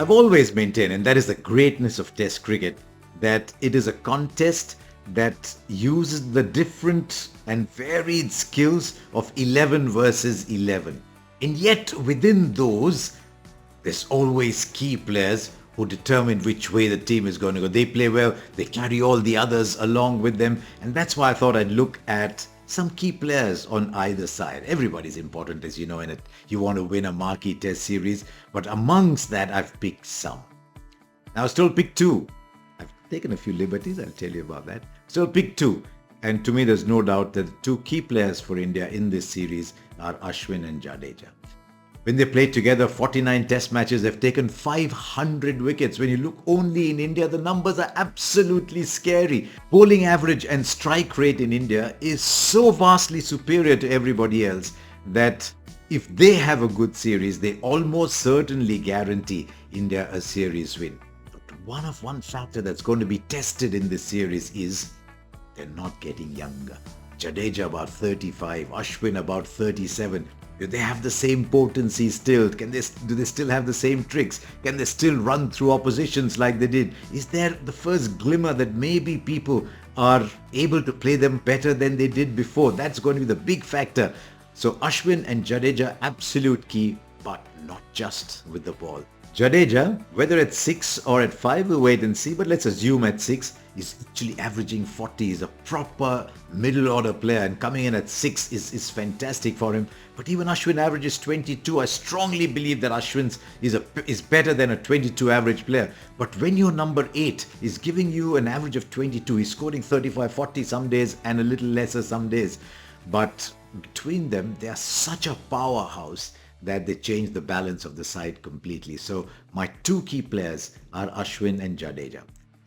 I've always maintained, and that is the greatness of Test cricket, that it is a contest that uses the different and varied skills of 11 versus 11. And yet within those, there's always key players who determine which way the team is going to go. They play well, they carry all the others along with them. And that's why I thought I'd look at some key players on either side. Everybody's important, as you know, in it. You want to win a marquee test series. But amongst that, I've picked some. Now, I still pick two. I've taken a few liberties, I'll tell you about that. Still pick two. And to me, there's no doubt that the two key players for India in this series are Ashwin and Jadeja. When they played together, 49 test matches, they've taken 500 wickets. When you look only in India, the numbers are absolutely scary. Bowling average and strike rate in India is so vastly superior to everybody else that if they have a good series, they almost certainly guarantee India a series win. But one factor that's going to be tested in this series is they're not getting younger. Jadeja about 35, Ashwin about 37. Do they have the same potency still? Do they still have the same tricks? Can they still run through oppositions like they did? Is there the first glimmer that maybe people are able to play them better than they did before? That's going to be the big factor. So Ashwin and Jadeja, absolute key, but not just with the ball. Jadeja, whether at 6 or at 5, we'll wait and see, but let's assume at 6, is actually averaging 40. He's a proper middle order player, and coming in at 6 is fantastic for him. But even Ashwin averages 22. I strongly believe that Ashwin is better than a 22 average player. But when your number 8 is giving you an average of 22, he's scoring 35, 40 some days and a little lesser some days. But between them, they are such a powerhouse that they change the balance of the side completely. So my two key players are Ashwin and Jadeja.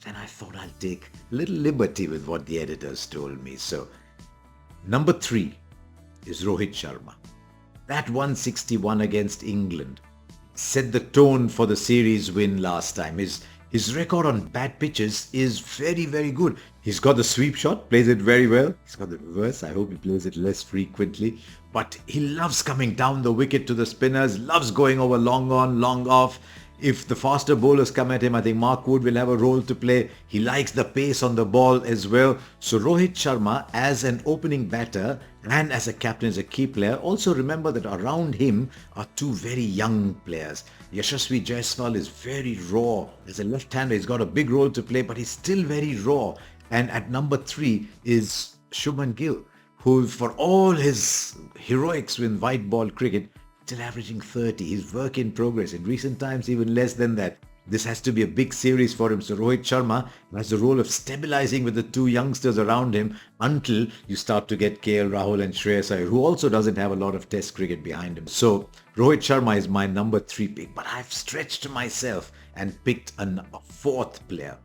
And I thought I'll take a little liberty with what the editors told me. So number 3 is Rohit Sharma. That 161 against England set the tone for the series win last time. His record on bad pitches is very, very good. He's got the sweep shot, plays it very well. He's got the reverse. I hope he plays it less frequently. But he loves coming down the wicket to the spinners, loves going over long on, long off. If the faster bowlers come at him, I think Mark Wood will have a role to play. He likes the pace on the ball as well. So Rohit Sharma, as an opening batter and as a captain, as a key player, also remember that around him are two very young players. Yashasvi Jaiswal is very raw. As a left-hander, he's got a big role to play, but he's still very raw. And at number 3 is Shubman Gill, who for all his heroics in white ball cricket, still averaging 30. He's work in progress. In recent times, even less than that. This has to be a big series for him. So Rohit Sharma has the role of stabilizing with the two youngsters around him until you start to get KL Rahul and Shreyas Iyer, who also doesn't have a lot of test cricket behind him. So Rohit Sharma is my number 3 pick. But I've stretched myself and picked a 4th player.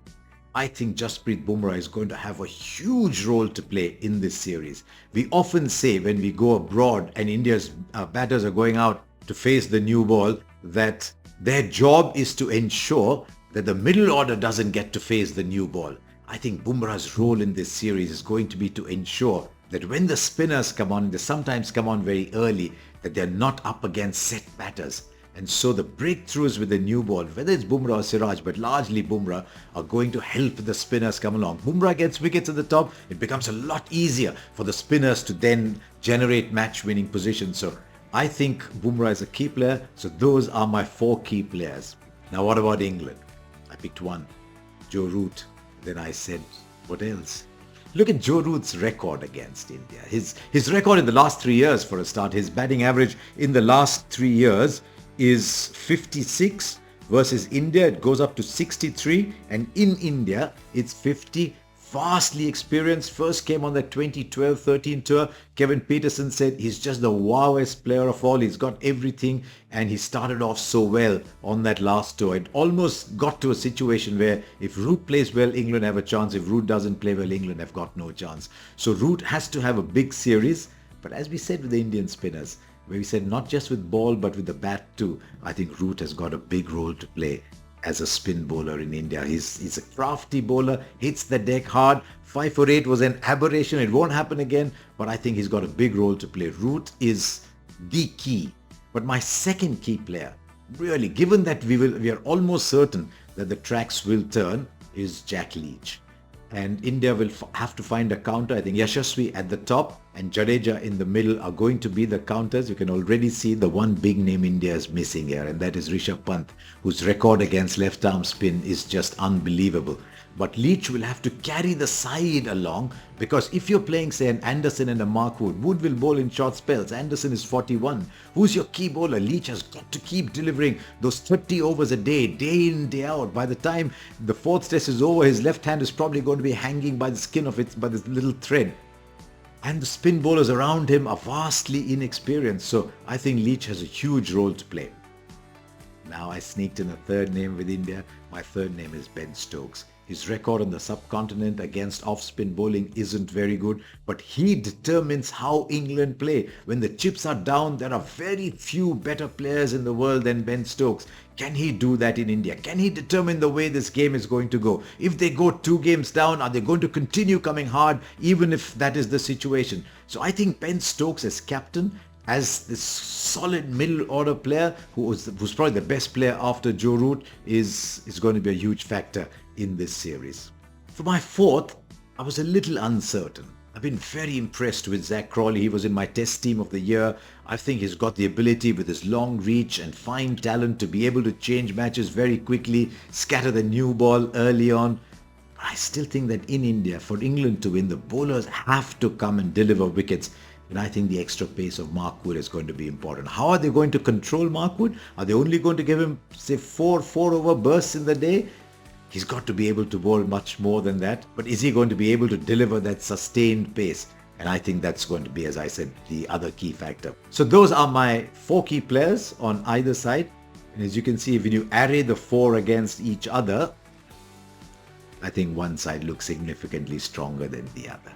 I think Jasprit Bumrah is going to have a huge role to play in this series. We often say when we go abroad and India's batters are going out to face the new ball that their job is to ensure that the middle order doesn't get to face the new ball. I think Bumrah's role in this series is going to be to ensure that when the spinners come on, they sometimes come on very early, that they're not up against set batters. And so the breakthroughs with the new ball, whether it's Bumrah or Siraj, but largely Bumrah, are going to help the spinners come along. Bumrah gets wickets at the top, it becomes a lot easier for the spinners to then generate match-winning positions. So I think Bumrah is a key player. So those are my 4 key players. Now what about England? I picked one, Joe Root. Then I said, what else? Look at Joe Root's record against India. His record in the last 3 years, for a start, his batting average in the last 3 years is 56 versus India. It goes up to 63, and in India it's 50. Vastly experienced. First came on the 2012-13 tour. Kevin Peterson said he's just the wowest player of all. He's got everything, and he started off so well on that last tour. It almost got to a situation where if Root plays well, England have a chance. If Root doesn't play well, England have got no chance. So Root has to have a big series. But as we said with the Indian spinners, where we said not just with ball but with the bat too, I think Root has got a big role to play as a spin bowler in India. He's a crafty bowler, hits the deck hard. 5 for 8 was an aberration. It won't happen again, but I think he's got a big role to play. Root is the key. But my second key player, really, given that we are almost certain that the tracks will turn, is Jack Leach. And India will have to find a counter. I think Yashasvi at the top and Jadeja in the middle are going to be the counters. You can already see the one big name India is missing here, and that is Rishabh Pant, whose record against left arm spin is just unbelievable. But Leach will have to carry the side along, because if you're playing, say, an Anderson and a Mark Wood will bowl in short spells. Anderson is 41. Who's your key bowler? Leach has got to keep delivering those 30 overs a day in, day out. By the time the fourth test is over, his left hand is probably going to be hanging by the skin of it, by this little thread. And the spin bowlers around him are vastly inexperienced. So I think Leach has a huge role to play. Now I sneaked in a third name with India. My third name is Ben Stokes. His record on the subcontinent against off-spin bowling isn't very good, but he determines how England play. When the chips are down, there are very few better players in the world than Ben Stokes. Can he do that in India? Can he determine the way this game is going to go? If they go 2 games down, are they going to continue coming hard, even if that is the situation? So I think Ben Stokes as captain, as this solid middle order player who's probably the best player after Joe Root, is going to be a huge factor in this series. For my fourth, I was a little uncertain. I've been very impressed with Zach Crawley. He was in my test team of the year. I think he's got the ability with his long reach and fine talent to be able to change matches very quickly, scatter the new ball early on. But I still think that in India, for England to win, the bowlers have to come and deliver wickets. And I think the extra pace of Mark Wood is going to be important. How are they going to control Mark Wood? Are they only going to give him, say, 4 over bursts in the day? He's got to be able to bowl much more than that. But is he going to be able to deliver that sustained pace? And I think that's going to be, as I said, the other key factor. So those are my 4 key players on either side. And as you can see, when you array the 4 against each other, I think one side looks significantly stronger than the other.